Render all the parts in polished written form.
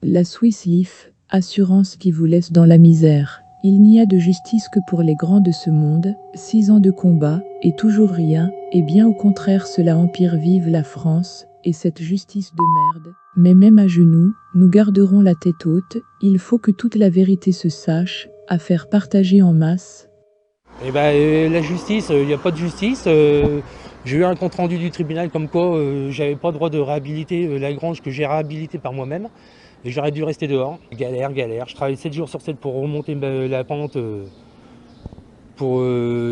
La Swiss Life, assurance qui vous laisse dans la misère. Il n'y a de justice que pour les grands de ce monde, 6 ans de combat, et toujours rien, et bien au contraire cela empire vive la France, et cette justice de merde. Mais même à genoux, nous garderons la tête haute, il faut que toute la vérité se sache, à faire partager en masse. Et la justice, il n'y a pas de justice. J'ai eu un compte rendu du tribunal comme quoi j'avais pas le droit de réhabiliter la grange que j'ai réhabilitée par moi-même. Et j'aurais dû rester dehors. Galère, galère. Je travaille 7 jours sur 7 pour remonter la pente, pour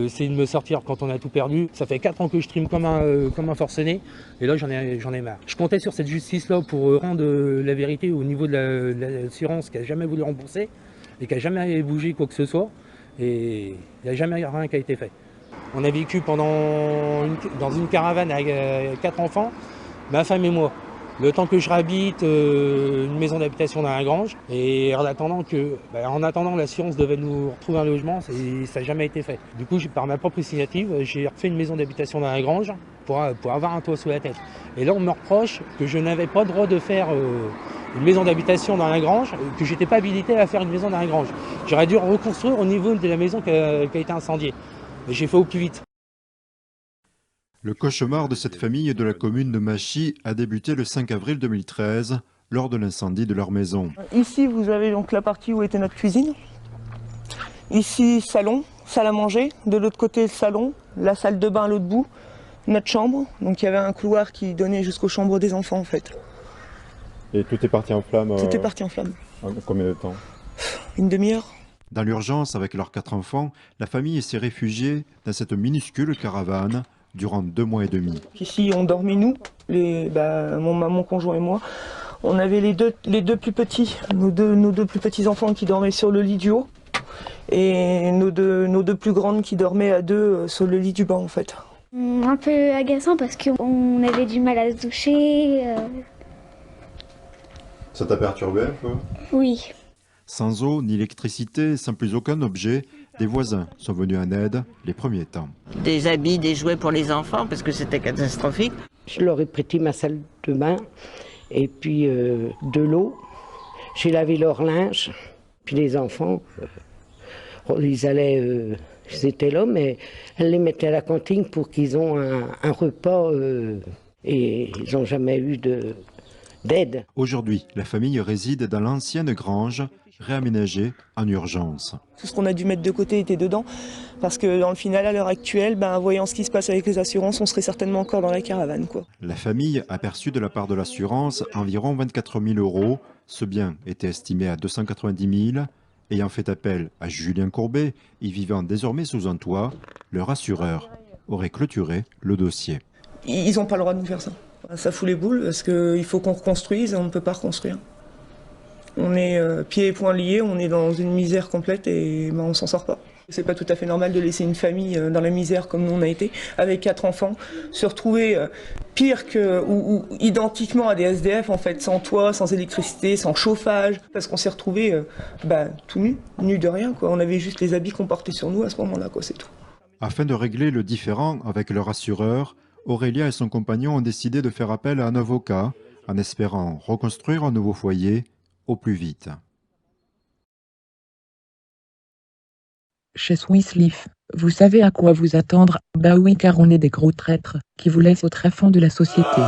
essayer de me sortir quand on a tout perdu. Ça fait 4 ans que je trime comme un forcené. Et là, j'en ai marre. Je comptais sur cette justice-là pour rendre la vérité au niveau de l'assurance qui n'a jamais voulu rembourser et qui n'a jamais bougé quoi que ce soit. Et il n'y a jamais rien qui a été fait. On a vécu dans une caravane avec 4 enfants, ma femme et moi. Le temps que je réhabite une maison d'habitation dans la grange, et en attendant l'assurance devait nous retrouver un logement, ça n'a jamais été fait. Du coup, par ma propre initiative, j'ai refait une maison d'habitation dans la grange pour avoir un toit sous la tête. Et là, on me reproche que je n'avais pas le droit de faire une maison d'habitation dans la grange, que j'étais pas habilité à faire une maison dans la grange. J'aurais dû reconstruire au niveau de la maison qui a été incendiée. Mais j'ai fait au plus vite. Le cauchemar de cette famille de la commune de Machy a débuté le 5 avril 2013 lors de l'incendie de leur maison. Ici, vous avez donc la partie où était notre cuisine. Ici, salon, salle à manger. De l'autre côté, le salon, la salle de bain à l'autre bout, notre chambre. Donc il y avait un couloir qui donnait jusqu'aux chambres des enfants en fait. Et tout est parti en flammes Tout est parti en flammes. En combien de temps? Une demi-heure. Dans l'urgence, avec leurs 4 enfants, la famille s'est réfugiée dans cette minuscule caravane durant 2 mois et demi. Ici, on dormait nous, mon conjoint et moi. On avait les deux plus petits, nos deux plus petits enfants qui dormaient sur le lit du haut. Et nos deux plus grandes qui dormaient à deux sur le lit du bas en fait. Un peu agaçant parce qu'on avait du mal à se doucher. Ça t'a perturbé un peu? Oui. Sans eau ni électricité, sans plus aucun objet, des voisins sont venus en aide les premiers temps. Des habits, des jouets pour les enfants parce que c'était catastrophique. Je leur ai prêté ma salle de bain et puis de l'eau. J'ai lavé leur linge. Puis les enfants, ils étaient là, mais elle les mettait à la cantine pour qu'ils aient un repas et ils n'ont jamais eu d'aide. Aujourd'hui, la famille réside dans l'ancienne grange réaménagée en urgence. Tout ce qu'on a dû mettre de côté était dedans, parce que dans le final, à l'heure actuelle, voyant ce qui se passe avec les assurances, on serait certainement encore dans la caravane, quoi. La famille a perçu de la part de l'assurance environ 24 000 €. Ce bien était estimé à 290 000. Ayant fait appel à Julien Courbet et vivant désormais sous un toit, leur assureur aurait clôturé le dossier. Ils n'ont pas le droit de nous faire ça. Ça fout les boules, parce qu'il faut qu'on reconstruise et on ne peut pas reconstruire. On est pieds et poings liés, on est dans une misère complète et on s'en sort pas. C'est pas tout à fait normal de laisser une famille dans la misère comme nous on a été, avec 4 enfants, se retrouver pire que ou identiquement à des SDF en fait, sans toit, sans électricité, sans chauffage, parce qu'on s'est retrouvés tout nus de rien quoi. On avait juste les habits qu'on portait sur nous à ce moment-là quoi, c'est tout. Afin de régler le différend avec leur assureur, Aurélia et son compagnon ont décidé de faire appel à un avocat en espérant reconstruire un nouveau foyer au plus vite. Chez Swiss Life, vous savez à quoi vous attendre. Bah oui, car on est des gros traîtres qui vous laissent au tréfonds de la société.